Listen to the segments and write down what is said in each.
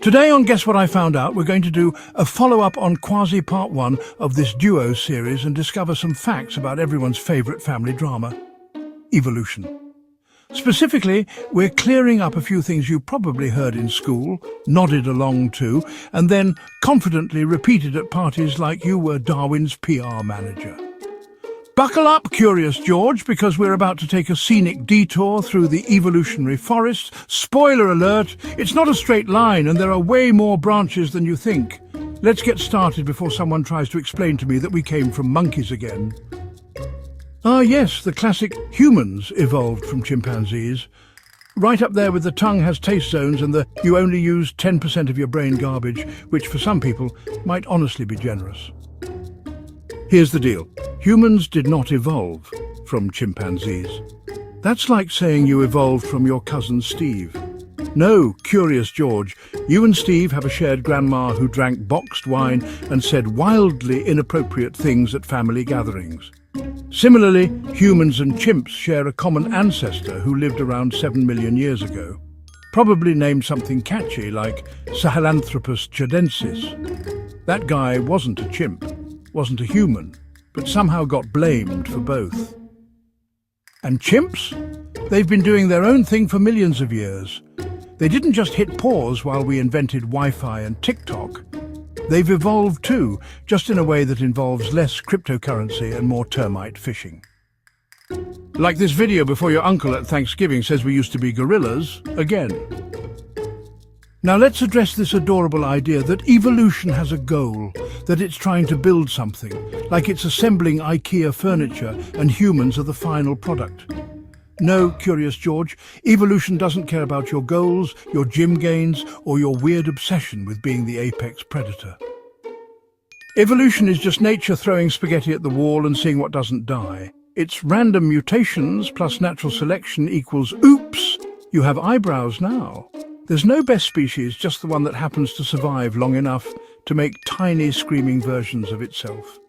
Today on Guess What I Found Out, we're going to do a follow-up on Quasi Part 1 of this duo series and discover some facts about everyone's favourite family drama, evolution. Specifically, we're clearing up a few things you probably heard in school, nodded along to, and then confidently repeated at parties like you were Darwin's PR manager. Buckle up, Curious George, because we're about to take a scenic detour through the evolutionary forest. Spoiler alert, it's not a straight line and there are way more branches than you think. Let's get started before someone tries to explain to me that we came from monkeys again. Ah yes, the classic humans evolved from chimpanzees. Right up there with the tongue has taste zones and the you only use 10% of your brain garbage, which for some people might honestly be generous. Here's the deal. Humans did not evolve from chimpanzees. That's like saying you evolved from your cousin Steve. No, Curious George, you and Steve have a shared grandma who drank boxed wine and said wildly inappropriate things at family gatherings. Similarly, humans and chimps share a common ancestor who lived around 7 million years ago. Probably named something catchy like Sahelanthropus chadensis. That guy wasn't a chimp, wasn't a human, but somehow got blamed for both. And chimps? They've been doing their own thing for millions of years. They didn't just hit pause while we invented Wi-Fi and TikTok. They've evolved too, just in a way that involves less cryptocurrency and more termite fishing. Like this video before your uncle at Thanksgiving says we used to be gorillas again. Now let's address this adorable idea that evolution has a goal, that it's trying to build something, like it's assembling IKEA furniture and humans are the final product. No, Curious George, evolution doesn't care about your goals, your gym gains, or your weird obsession with being the apex predator. Evolution is just nature throwing spaghetti at the wall and seeing what doesn't die. It's random mutations plus natural selection equals oops, you have eyebrows now. There's no best species, just the one that happens to survive long enough to make tiny screaming versions of itself.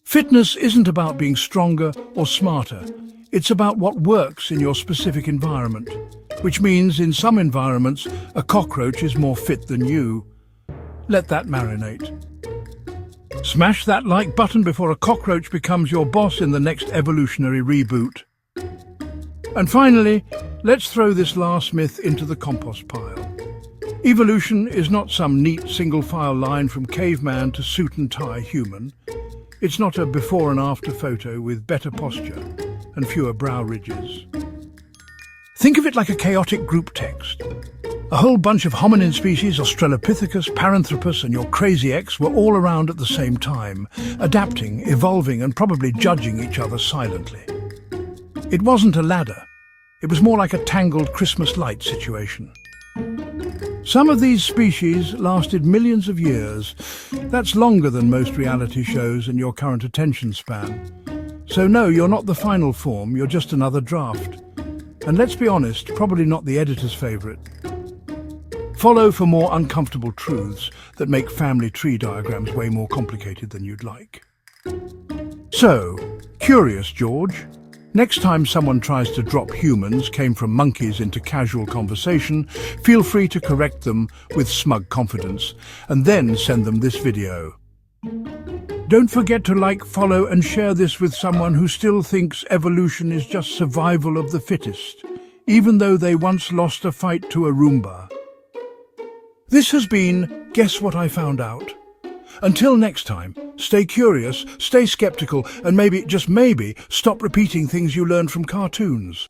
Fitness isn't about being stronger or smarter. It's about what works in your specific environment, which means in some environments, a cockroach is more fit than you. Let that marinate. Smash that like button before a cockroach becomes your boss in the next evolutionary reboot. And finally, let's throw this last myth into the compost pile. Evolution is not some neat single-file line from caveman to suit-and-tie human. It's not a before and after photo with better posture and fewer brow ridges. Think of it like a chaotic group text. A whole bunch of hominin species, Australopithecus, Paranthropus and your crazy ex were all around at the same time, adapting, evolving and probably judging each other silently. It wasn't a ladder. It was more like a tangled Christmas light situation. Some of these species lasted millions of years. That's longer than most reality shows and your current attention span. So no, you're not the final form, you're just another draft. And let's be honest, probably not the editor's favourite. Follow for more uncomfortable truths that make family tree diagrams way more complicated than you'd like. So, Curious George, next time someone tries to drop humans came from monkeys into casual conversation, feel free to correct them with smug confidence, and then send them this video. Don't forget to like, follow and share this with someone who still thinks evolution is just survival of the fittest, even though they once lost a fight to a Roomba. This has been Guess What I Found Out. Until next time, stay curious, stay skeptical, and maybe, just maybe, stop repeating things you learned from cartoons.